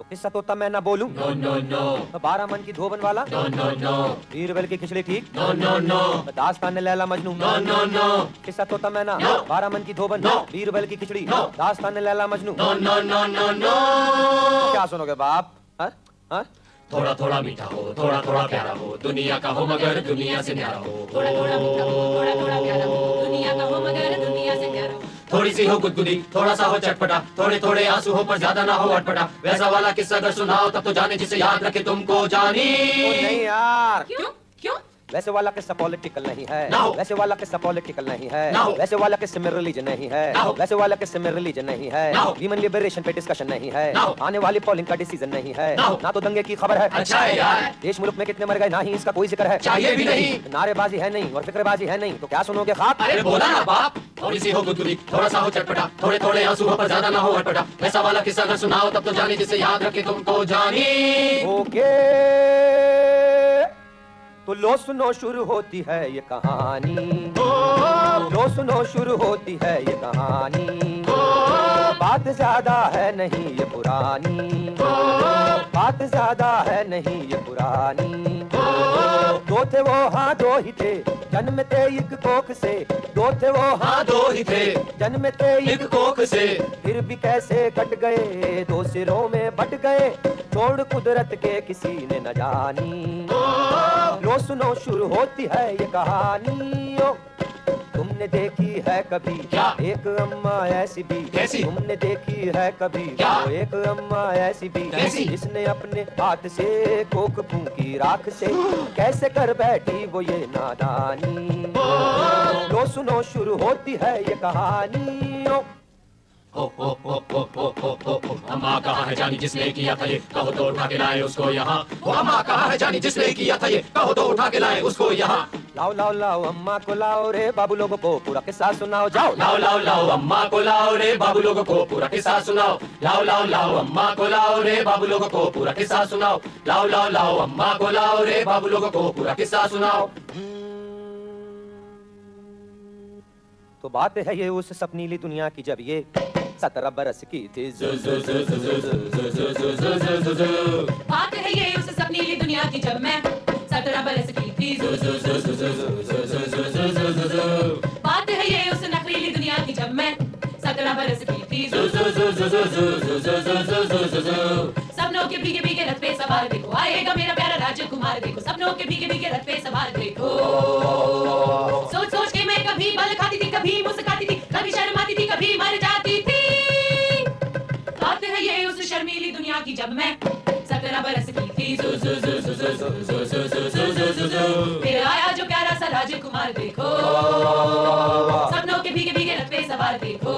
किस्सा तोता मैं ना बोलूं, नो नो नो, 12 मन की धोबन वाला, नो नो नो, बीरबल की खिचड़ी ठीक, नो नो नो, दास्तान Laila Majnu, no no no, किस्सा तोता मैं ना, 12 मन की धोबन, बीरबल की खिचड़ी, दास्तान Laila Majnu, no no no no no. क्या सुनोगे बाप? थोड़ा थोड़ा मीठा हो, थोड़ा थोड़ा प्यारा हो, दुनिया का हो मगर दुनिया से न्यारा हो। थोड़ा थोड़ा मीठा हो, थोड़ा थोड़ा प्यारा हो, दुनिया का हो मगर दुनिया से न्यारा हो। थोड़ी सी हो गुदगुदी, थोड़ा सा हो चटपटा, थोड़े थोड़े आंसू हो पर ज्यादा ना हो अटपटा। वैसा वाला किस्सा अगर सुनाओ तब तो जाने जिसे याद रखे तुमको जानी। नहीं यार, क्यों क्यों? वैसे वाला किस्सा पॉलिटिकल नहीं है, No. वैसे वाला किस्सा पॉलिटिकल नहीं है, No. वैसे वाला किस्से में रिलीजन नहीं है, No. वैसे वाला किस्से में रिलीजन नहीं है, No. ह्यूमन लिबरेशन पे डिस्कशन नहीं है, No. आने वाली पोलिंग का डिसीजन नहीं है, No. ना तो दंगे की खबर है। अच्छा है यार, देश मुल्क में कितने मर गए ना ही इसका कोई जिक्र है, चाहिए भी नहीं। नारेबाजी है नहीं और फिक्रबाजी है नहीं, तो क्या सुनोगे खाक? अरे बोला ना बाप, थोड़ी सी हो गुदगुदी, थोड़ा सा हो चटपटा, थोड़े थोड़े आंसू हो पर ज्यादा ना हो अटपटा। वैसा वाला किस्सा अगर सुनाओ तब तो जाने जिसे याद रखे तुमको जानी। ओके तो लो सुनो शुरू होती है ये कहानी, लो सुनो शुरू होती है ये कहानी, बात ज्यादा है नहीं ये पुरानी, बात ज्यादा है नहीं ये पुरानी। दो थे वो हाँ दो ही थे, जन्मते एक कोख से, दो थे वो हाँ दो ही थे, जन्मते एक कोख से। फिर भी कैसे कट गए, दो सिरों में बट गए, छोड़ कुदरत के किसी ने न जानी। लो सुनो शुरू होती है ये कहानी। ओ तुमने देखी है कभी क्या? एक अम्मा ऐसी भी, कैसी? तुमने देखी है कभी क्या? वो एक अम्मा ऐसी भी, कैसी? जिसने अपने हाथ से कोक फूंकी राख से, कैसे कर बैठी वो ये नादानी। लो सुनो शुरू होती है ये कहानी। ओ अम्मा कहाँ है जानी जिसने किया था ये, कहो तो उठा के लाए उसको यहाँ। अम्मा कहाँ है जानी जिसने किया था ये, कहो तो उठा के लाए उसको यहाँ। लाओ लाओ लाओ अम्मा को लाओ रे, बाबू लोगों को पूरा किस्सा सुनाओ जाओ। लाओ लाओ लाओ अम्मा को लाओ रे, बाबू लोगों को पूरा किस्सा सुनाओ। लाओ लाओ लाओ अम्मा को लाओ रे, बाबू लोगों को पूरा किस्सा सुनाओ। लाओ लाओ लाओ अम्मा को लाओ रे, बाबू लोगों को पूरा किस्सा सुनाओ। तो बात है ये उस सपनीली दुनिया की जब ये 17 बरस की थी। बात है ये उस सपनीली दुनिया की जब मैं 17 बरस की थी। बात है ये उस नखरीली दुनिया की जब मैं 17 बरस की थी। सपनों के भीगे भीगे रथ पे सवार देखो, आएगा मेरा प्यारा राजकुमार देखो। सपनों के भीगे भीगे रथ पे सवार देखो। सोच सोच के मैं कभी बल खाती थी, कभी मुस्कुराती थी, कभी शर्माती थी, कभी मर जाती थी। बात है ये उस शर्मीली दुनिया की जब मैं 17 बरस की थी। फिर आया जो प्यारा सा राजकुमार देखो, सपनों के भीगे भीगे रथ पे सवार देखो।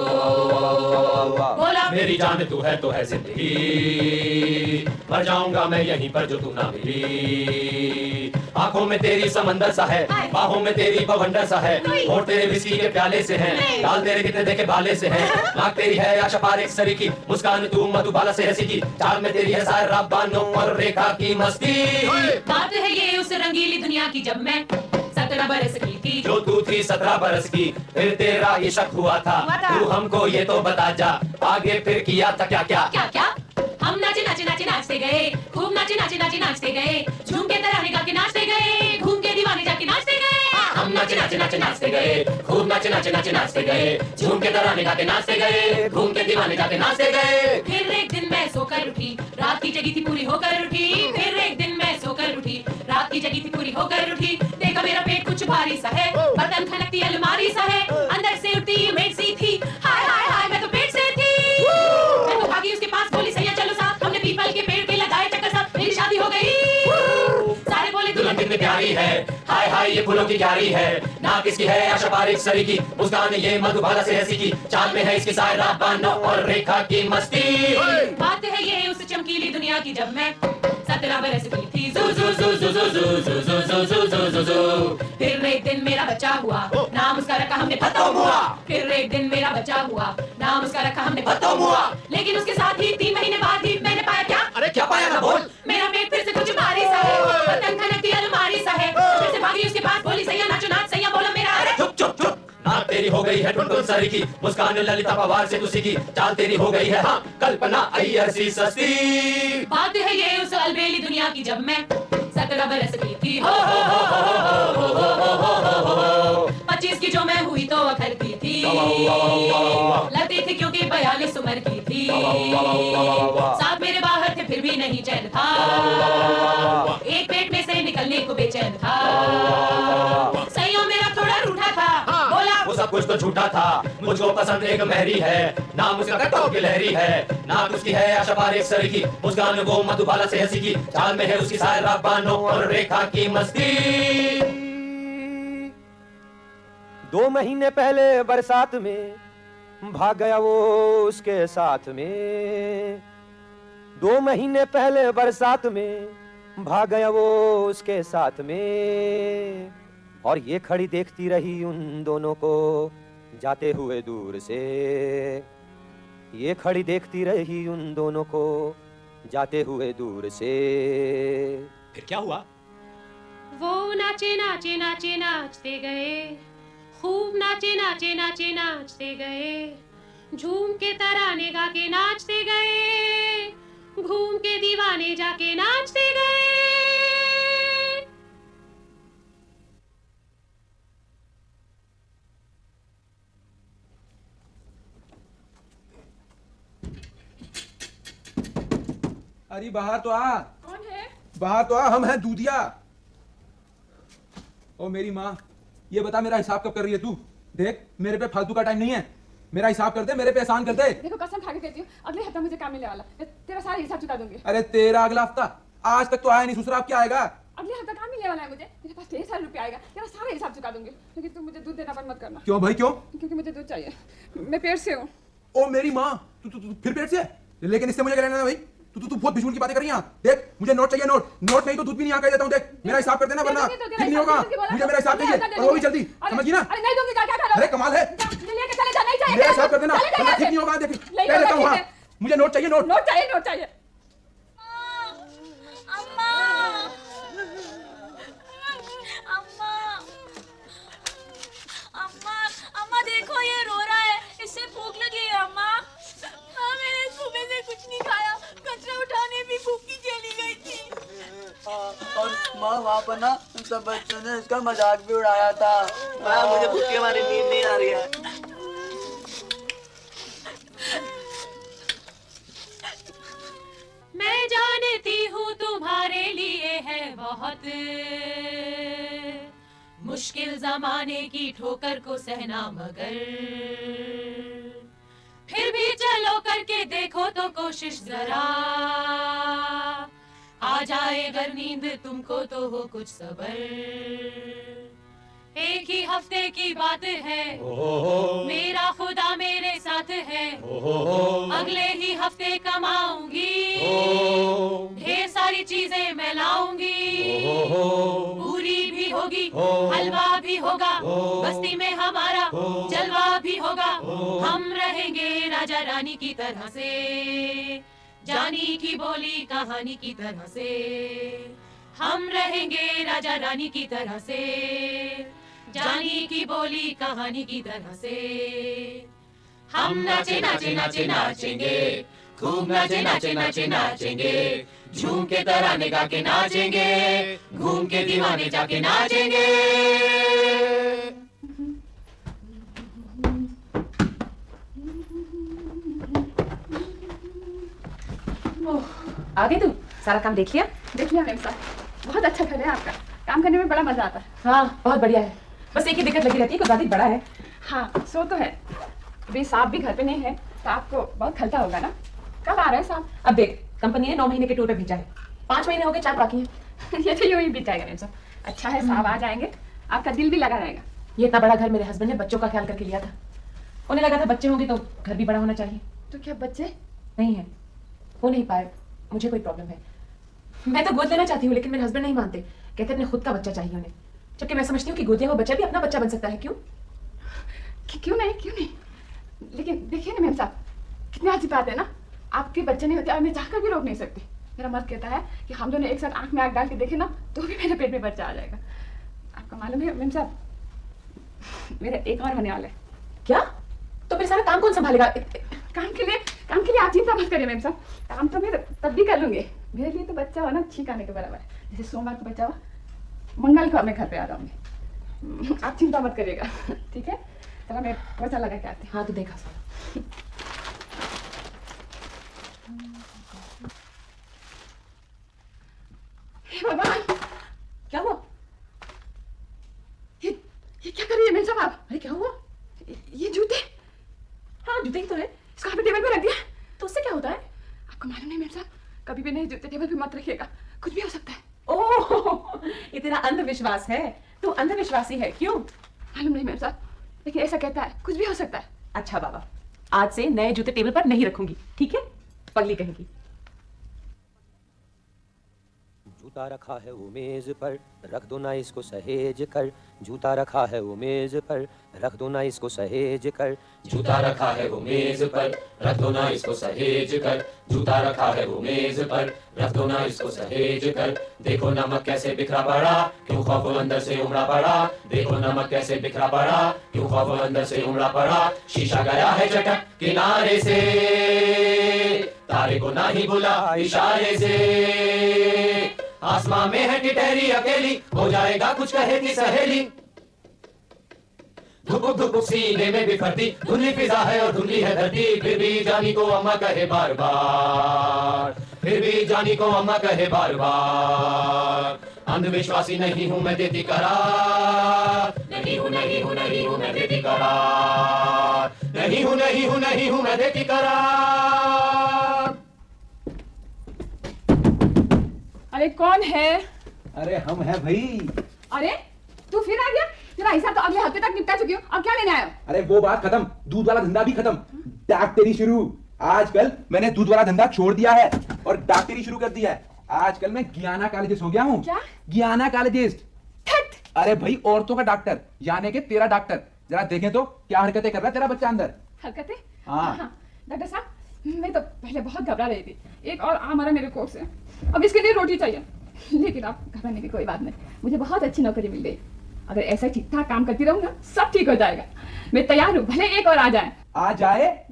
बोला मेरी जान तू है तो है जिंदगी, मर जाऊंगा मैं यहीं पर जो तू ना मिली। आंखों में तेरी समंदर सा है, बाहों में तेरी बवंडर सा है, होठ तेरे विस्की के प्याले से हैं, लाल तेरे कितने देखे भाले से हैं। नाक तेरी है आशा पार एक सरी की, मुस्कान तू मधुबाला से हंसी की, चाल में तेरी है सारा बानों और रेखा की मस्ती। बात है ये उस रंगीली दुनिया की जब मैं 17 बरस की थी। जो तू थी 17 बरस की, फिर तेरा ये शक हुआ था, तू हमको ये तो बता जा, आगे फिर किया था क्या क्या? क्या क्या? हम नाचे नाचे नाचे नाचते गए, खूब नाचे नाचे नाचे नाचते गए, झूम के तराने गा के नाचते गए, घूम के दीवाने जाके नाचते गए। हम नाचे नाचे नाचे नाचते गए, खूब नाचे नाचे नाचे नाचते गए, झूम के तराने गा के नाचते गए, घूम के दीवाने जाके नाचते गए। फिर एक दिन मैं सोकर उठी, रात की जगी थी पूरी होकर उठी। फिर एक दिन मैं सोकर उठी, रात की जगी थी पूरी होकर उठी। देखा मेरा पेट कुछ भारी सा है, बर्तन खनकती अलमारी सा है, अंदर से उठती ये मेड सी थी। हाय हाय हाय मैं तो पेट से थी। मैं तो भागी उसके पास, बोली सैया चलो साथ, हमने पीपल के पेड़ के लगाए चक्कर साथ, मेरी शादी हो गई। सारे बोले दुल्हन कितनी प्यारी है, हाय हाय ये फूलों की क्यारी है, नाक इसकी है आशा पार एक सरी की, मुस्कान ये मधुबाला से हंसी की, चाल में है इसकी सायरा बानों और रेखा की मस्ती। बात है ये उस चमकीली दुनिया की जब मैं 17 बरस की थी। फिर एक दिन मेरा बच्चा हुआ, नाम उसका रखा हमने फतोमुआ। फिर एक दिन मेरा बच्चा हुआ, नाम उसका रखा हमने फतोमुआ। लेकिन उसके साथ बाद ही 3 महीने बाद ही मैंने पाया क्या? अरे क्या पाया ना बोल। मेरा पेट फिर से कुछ भारी सा है, बदन खनकती अलमारी सा है। फिर से भागी उसके पास, बोली सैया नाचो नाच, सैया बोला मेरा अरे चुप चुप चुप। नाक तेरी हो गई है टुनटुन सरी की, मुस्कान ललिता पवार से तुसी की, चाल तेरी हो गई है हाँ कल्पना अय्यर सी सस्ती। बात है ये उस अलबेली दुनिया की जब मैं 17 बरस की थी। हो 25 की जो मैं हुई तो अखरती थी, लगती थी क्योंकि 42 उम्र की थी। साथ मेरे बाहर थे फिर भी नहीं चैन था, एक पेट में से निकलने को बेचैन था। सैया मेरा थोड़ा रूठा था, बोला वो सब कुछ तो झूठा था, मुझको पसंद एक महरी है, नाम उसका कट्टो की लहरी है, नाक उसकी है आशा पार एक सर की, मुस्कान वो मधुबाला से हंसी की, चाल में है उसकी सायरा बानो और रेखा की मस्ती। 2 महीने पहले बरसात में भाग गया वो उसके साथ में। 2 महीने पहले बरसात में भाग गया वो उसके साथ में, और ये खड़ी देखती रही उन दोनों को जाते हुए दूर से। ये खड़ी देखती रही उन दोनों को जाते हुए दूर से। फिर क्या हुआ? वो नाचे नाचे नाचे नाचते गए, खूब नाचे नाचे नाचे नाचते गए, झूम के तराने गा के नाचते गए, घूम के दीवाने जाके नाचते गए। अरे बाहर तो आ। कौन है? बाहर तो आ, हम हैं दूधिया। ओ मेरी माँ, ये बता मेरा हिसाब कब कर रही है तू? देख मेरे पे फालतू का टाइम नहीं है, मेरा हिसाब कर दे, मेरे पे एहसान कर दे। देखो कसम खा के कहती हूँ, अगले हफ्ते मुझे काम मिलने वाला, मैं तेरा सारा हिसाब चुका दूंगी। अरे तेरा अगला हफ्ता? आज तक तो आया नहीं, दूसरा अब क्या आएगा? अगले हफ्ते काम मिलने वाला है मुझे, मेरे पास ढेर सारे रुपए आएगा, तेरा सारा हिसाब चुका दूंगी। लेकिन तुम मुझे दूध देना बंद मत करना। क्यों भाई क्यों? क्योंकि मुझे दूध चाहिए, मैं पेट से हूँ। ओ मेरी माँ, तू फिर पेट से? लेकिन इससे मुझे क्या लेना है भाई? तू बहुत बिजूल की बातें कर रही है। देख मुझे नोट चाहिए, नोट नहीं तो दूध भी नहीं आकर देता हूँ। देख मेरा हिसाब कर देना वरना ठीक नहीं होगा। मुझे मेरा हिसाब चाहिए और वो भी जल्दी, समझी ना? अरे नहीं दूंगी, क्या कर रहे हो? अरे कमाल है, लेके चले जा, नहीं चाहिए मेरा हिसाब कर देना वरना ठीक नहीं होगा। देख कह देता हूँ, हाँ मुझे नोट चाहिए, नोट चाहिए, नोट चाहिए। अम्मा, अम्मा, अम्मा, अम्मा देखो ये रो रहा है, इससे भूख लगी है अम्मा। हाँ मैंने सुबह से कुछ नहीं खाया, कचरा उठाने भी भूखी चली गई थी। और माँ वहाँ पर ना सब बच्चों ने इसका मजाक भी उड़ाया था। मुझे भूख के मारे नींद नहीं आ रही है। मैं जानती हूँ तुम्हारे लिए है बहुत मुश्किल जमाने की ठोकर को सहना, मगर फिर भी चलो करके देखो तो कोशिश जरा, आ जाए अगर नींद तुमको तो हो कुछ सबर। एक ही हफ्ते की बात है, मेरा खुदा मेरे साथ है, अगले ही हफ्ते कमाऊंगी, ढेर सारी चीजें मैं लाऊंगी, पूरी भी होगी, हलवा भी होगा, बस्ती में हमारा जलवा भी होगा, हम रहेंगे राजा रानी की तरह से, जानी की बोली कहानी की तरह से, हम रहेंगे राजा रानी की तरह से, जानी की बोली कहानी की तरह से। हम नाचे नाचे नाचे नाचेंगे, खूब नाचे नाचे नाचे नाचेंगे, झूम के तराने गा के नाचेंगे, घूम के दीवाने जाके नाचेंगे। आ गई तू? सारा काम देख लिया? देख लिया मैम साहब, बहुत अच्छा घर है आपका, काम करने में बड़ा मजा आता है। हाँ बहुत बढ़िया है, बस एक ही दिक्कत लगी रहती है, कुछ ज्यादा बड़ा है। हाँ सो तो है, अभी साहब भी घर पे नहीं है तो आपको बहुत खलता होगा ना। कब आ रहे हैं साहब? अब देख कंपनी ने 9 महीने के टूर पे भेजा है, 5 महीने हो गए, 4 बाकी हैं। ये तो यूं ही बीत जाएगा मैम साहब। अच्छा है साहब आ जाएंगे, आपका दिल भी लगा रहेगा। ये इतना बड़ा घर मेरे हस्बैंड ने बच्चों का ख्याल करके लिया था, उन्हें लगा था बच्चे होंगे तो घर भी बड़ा होना चाहिए। तो क्या बच्चे नहीं है, हो नहीं पाए, मुझे कोई प्रॉब्लम है। मैं तो गोद लेना चाहती हूँ लेकिन मेरे हस्बैंड नहीं मानते, कहते अपने खुद का बच्चा चाहिए उन्हें, जबकि मैं समझती हूँ कि गोद लिया हुआ बच्चा भी अपना बच्चा बन सकता है। क्यों क्यों नहीं, क्यों नहीं। लेकिन देखिए ना मैम साहब, कितनी अच्छी बात है ना, आपके बच्चे नहीं होते और मैं चाहकर भी रोक नहीं सकती। मेरा मर्द कहता है कि हम दोनों एक साथ आंख में आंख डाल के देखे ना तो भी मेरे पेट में बच्चा आ जाएगा। आपको मालूम है मेम साहब, मेरा एक और होने वाला है। क्या? तो फिर सारा काम कौन संभालेगा? काम के लिए आप चिंता मत करिए मेम साहब, काम तो मैं तब भी कर लूंगी। मेरे लिए तो बच्चा होना छींक आने के बराबर है। जैसे सोमवार को बच्चा हुआ, मंगल को मैं घर पे आ जाऊंगी। आप चिंता मत करिएगा, ठीक है? चलो मैं पोछा लगा के आती हूँ। हाँ तो देखा सारा। हे भगवान, क्या हुआ? ये क्या कर रही है मेम साहब आप? अरे क्या हुआ? ये जूते हाँ जूते ही तो है। इसको आपने टेबल पे रख दिया। तो उससे क्या होता है? आपको मालूम नहीं मेम साहब, कभी भी नहीं जूते टेबल पे मत रखिएगा, कुछ भी हो सकता है। ओह, ये तेरा अंधविश्वास है। तू अंधविश्वासी है, क्यों? मालूम नहीं मेम साहब, लेकिन ऐसा कहता है, कुछ भी हो सकता है। अच्छा बाबा, आज से नए जूते टेबल पर नहीं रखूंगी, ठीक है? पगली कहेगी। जूता रखा है वो मेज पर, रख दो ना इसको सहेज कर। जूता रखा है वो मेज पर, रख दो ना इसको सहेज कर। जूता रखा है वो मेज पर, रख दो ना इसको सहेज कर। जूता रखा है वो मेज पर, रख दो ना इसको सहेज कर। देखो नमक कैसे बिखरा पड़ा, क्यों खौफ अंदर से उमड़ा पड़ा। देखो नमक कैसे बिखरा पड़ा, क्यों खौफ अंदर से उमड़ा पड़ा। शीशा गया है चटक किनारे से, तारे को ना ही बुला इशारे से। आसमां में है टिटहरी अकेली, हो जाएगा कुछ कहे की सहेली। धुपुक धुपुक सीने में बिफरती, धुंधली फिजा है और धुंधली है धरती। फिर भी जानी को अम्मा कहे बार बार, फिर भी जानी को अम्मा कहे बार बार। अंधविश्वासी नहीं हूँ मैं देती करार, नहीं हूँ नहीं हूँ नहीं हूँ मैं देती करार, नहीं हूँ नहीं हूँ नहीं हूँ मैं देती करार। अरे कौन है? अरे हम हैं भाई। अरे तू फिर आ गया? तेरा हिसाब तो अगले हफ्ते तक निपटा चुकी हूँ, अब क्या लेने आया हो? अरे वो बात खत्म, दूध वाला धंधा भी खत्म, डॉक्टरी शुरू। आजकल मैंने दूध वाला धंधा छोड़ दिया है और डॉक्टरी शुरू कर दिया है। आजकल मैं गियानाकोलॉजिस्ट हो गया हूँ। क्या? गियानाकोलॉजिस्ट। अरे भाई औरतों का डॉक्टर, यानी कि तेरा डॉक्टर। जरा देखें तो क्या हरकतें कर रहा है तेरा बच्चा अंदर। हरकतें? हाँ। डॉक्टर साहब, मैं तो पहले बहुत घबरा रही थी। एक और आ मरा मेरे कोट से, अब इसके लिए रोटी चाहिए। लेकिन आप घबराने की कोई बात नहीं, मुझे बहुत अच्छी नौकरी मिल गई। अगर ऐसा ठीक ठाक काम करती रहूंगा सब ठीक हो जाएगा। मैं तैयार हूँ, भले एक और आ जाए। आ जाए?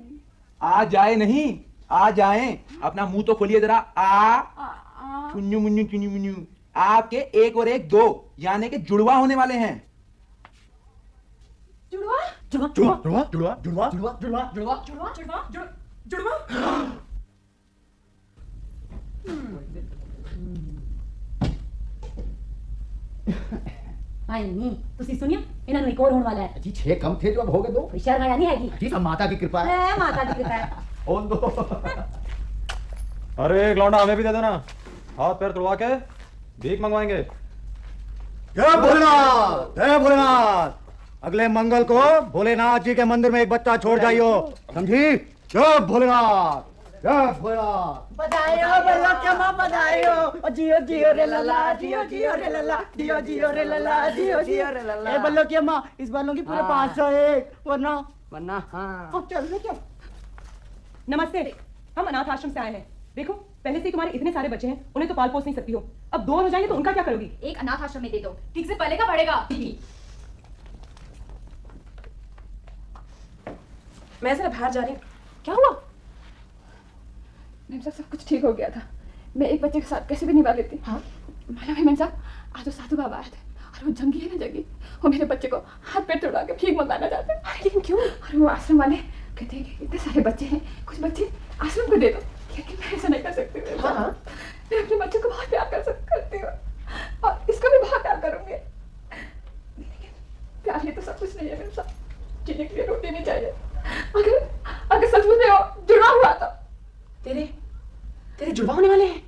आ जाए नहीं, आ जाए। अपना मुंह तो खोलिए जरा। आ चुन्नू मुन्नू चुन्नू मुन्नू। आपके एक और एक दो, यानी कि जुड़वा होने वाले हैं। जुड़वा? जुड़वा जुड़वा जुड़वा जुड़वा जुड़वा जुड़वा जुड़वा जुड़वा? जुड़वा? जुड़वा? हाय नी ਤੁਸੀਂ ਸੁਣਿਆ ਇਹਨਾਂ ਨੂੰ ਇੱਕ ਹੋਰ ਹੋਣ ਵਾਲਾ ਹੈ जी 6 कम थे जो अब हो गए 2। शर्म आया नहीं हैगी जी सब माता की कृपा है। माता की कृपा है। ओन दो। अरे एक लौंडा हमें भी दे देना, हाथ पैर तुड़वा के भीख मंगवाएंगे। जय भोलेनाथ, जय भोलेनाथ। अगले मंगल को भोलेनाथ जी के मंदिर में एक बच्चा छोड़ जाइयो, समझी? जय भोलेनाथ, जय भोलेनाथ। बधाइयो बल्लो के मां बधाइयो। ओ जियो जियो रे लला, जियो जियो रे लला, जियो जियो रे लला, जियो जियो रे लला। ए बल्लो के मां इस बार लूंगी पूरे 501, वरना हां। अब चल रहे क्या? नमस्ते, हम अनाथ आश्रम से आए हैं। देखो पहले से तुम्हारे इतने सारे बच्चे हैं, उन्हें तो पाल पोस नहीं सकती हो, अब 2 हो जाएंगे तो उनका क्या करोगी? एक अनाथ आश्रम में दे दो, ठीक से पलेगा बढ़ेगा। मैं जरा बाहर जा रही हूँ। क्या हुआ? मैम साहब सब कुछ ठीक हो गया था, मैं एक बच्चे के साथ कैसे भी निभा लेती। हाँ? मालूम है मैम साहब, आज तो साधु बाबा आए थे और वो जंगी है ना जंगी, वो मेरे बच्चे को हाथ पैर तोड़ा के भीख मंगाना चाहते हैं। लेकिन क्यों? और वो आश्रम वाले कहते हैं कि इतने सारे बच्चे हैं, कुछ बच्चे आश्रम को दे दो। लेकिन मैं ऐसा नहीं कर सकती। हाँ? मैं अपने बच्चे को बहुत प्यार करती हूँ और इसको भी बहुत प्यार करूंगी। लेकिन प्यार ही तो सब कुछ नहीं है मैम साहब, जीने के लिए रोटी भी चाहिए। अगर सचमुच में जुड़ा हुआ तो तेरे जुड़वा होने वाले हैं?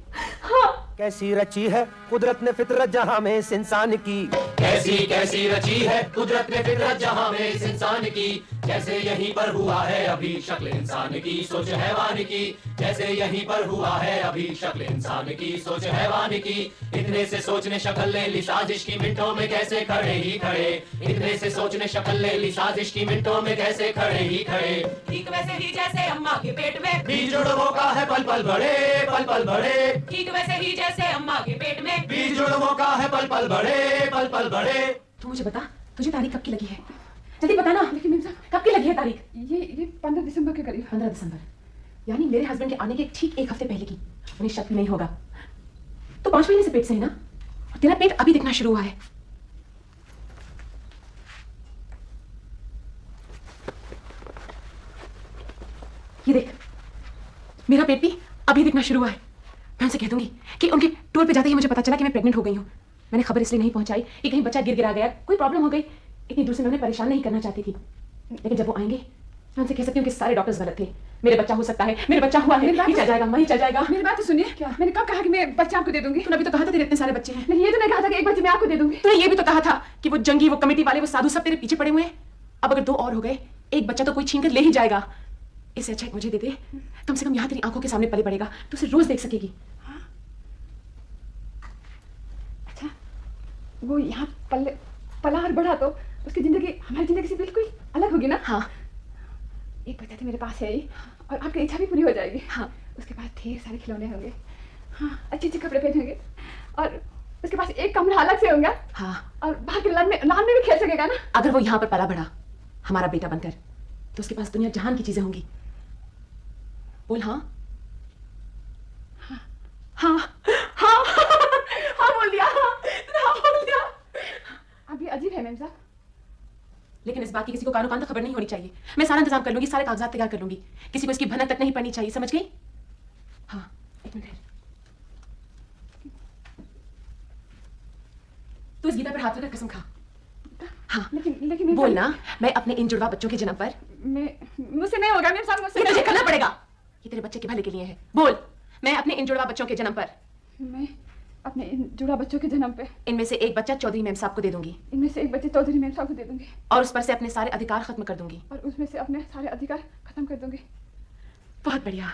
हाँ, कैसी रची है कुदरत ने फितरत जहां में इस इंसान की, कैसी कैसी रची है कुदरत ने फितरत जहां में इस इंसान की, जैसे यहीं पर हुआ है अभी शक्ल इंसान की सोच हैवान की, जैसे यहीं पर हुआ है अभी शक्ल इंसान की सोच हैवान की। इतने से सोचने शक्ल ले ली साजिश की मिनटों में कैसे खड़े ही खड़े, इतने से सोचने शक्ल ले ली साजिश की मिनटों में कैसे खड़े ही खड़े। ठीक वैसे ही जैसे अम्मा के पेट में बीज जुड़वों का है पल पल बढ़े, पल पल बढ़े। ठीक वैसे ही जैसे अम्मा के पेट में बीज जुड़वों का है पल पल बढ़े, पल पल बढ़े। तू मुझे बता, तुझे तारीख कब की लगी है? जल्दी बता ना। लेकिन मेम साहब कब की लगी है तारीख? ये 15 दिसंबर के करीब। 15 दिसंबर, यानी मेरे हस्बैंड के आने के ठीक एक हफ्ते पहले की। उन्हें शक भी नहीं होगा। तो 5 महीने से पेट से है ना, और तेरा पेट अभी दिखना शुरू हुआ है। ये देख, मेरा पेट भी अभी दिखना शुरू हुआ है। मैं उनसे कह दूंगी कि उनके टूर पे जाते ही मुझे पता चला कि मैं प्रेग्नेंट हो गई हूँ। मैंने खबर इसलिए नहीं पहुंचाई कि कहीं बच्चा गिर गिरा गया, कोई प्रॉब्लम हो गई। इतनी दूर से मैं उन्हें परेशान नहीं करना चाहती थी, लेकिन जब वो आएंगे मैं उनसे कह सकती हूँ कि सारे डॉक्टर्स गलत थे। मेरे बच्चा हो सकता है, मेरे बच्चा हुआ है, ही चल जाएगा, वही चल जाएगा। मेरी बात तो सुनिए, क्या मैंने कब कहा कि मैं बच्चा आपको दे दूंगी? तूने अभी तो कहा था तेरे इतने सारे बच्चे हैं। नहीं, ये तो नहीं कहा था कि एक बच्चे मैं आपको दे दूंगी। तूने ये भी तो कहा था कि वो जंगी, वो कमेटी वाले, वो साधु सब तेरे पीछे पड़े हुए हैं। अब अगर 2 और हो गए, एक बच्चा तो कोई छीन कर ले ही जाएगा। इससे अच्छा मुझे दे दे, कम से कम यहाँ तेरी आंखों के सामने पले पड़ेगा, तू उसे रोज देख सकेगी। अच्छा, वो यहाँ पला और बढ़ा तो उसकी जिंदगी हमारी जिंदगी से बिल्कुल अलग होगी ना? हाँ, एक बच्चा तो मेरे पास है ही, और आपकी इच्छा भी पूरी हो जाएगी। हाँ, उसके पास ढेर सारे खिलौने होंगे, हाँ, अच्छे अच्छे कपड़े पहनेंगे, और उसके पास एक कमरा अलग से होगा। हाँ, और बाहर के लान में भी खेल सकेगा ना? अगर वो यहाँ पर पला बढ़ा हमारा बेटा बनकर, तो उसके पास दुनिया जहान की चीजें होंगी। बोल हाँ। हाँ हाँ हाँ हाँ बोल दिया, हाँ बोल दिया। अब ये अजीब है मैम साहब, लेकिन इस बात की किसी को कानो कान तक खबर नहीं होनी चाहिए। मैं सारा इंतजाम कर लूंगी, सारे कागजात तैयार कर लूंगी, किसी को इसकी भनक तक नहीं पड़नी चाहिए, समझ गई? हाँ, एक मिनट। तू इस गीता पर हाथ रखकर कसम खा। हाँ, लेकिन बोल ना, मैं अपने इन जुड़वा बच्चों के जन्म पर, मुझसे नहीं होगा मैम साहब, मुझसे तुझे करना पड़ेगा। ये तेरे बच्चे के भले के लिए है। बोल, मैं अपने इन जुड़वा बच्चों के जन्म पर, मैं अपने इन जुड़ा बच्चों के जन्म पे इनमें से एक बच्चा चौधरी मेम साहब को दे दूंगी, इनमें से एक बच्चे चौधरी मेम साहब को दे दूंगी, और उस पर से अपने सारे अधिकार खत्म कर दूंगी। और उसमें से अपने सारे अधिकार खत्म कर दूंगी। बहुत बढ़िया।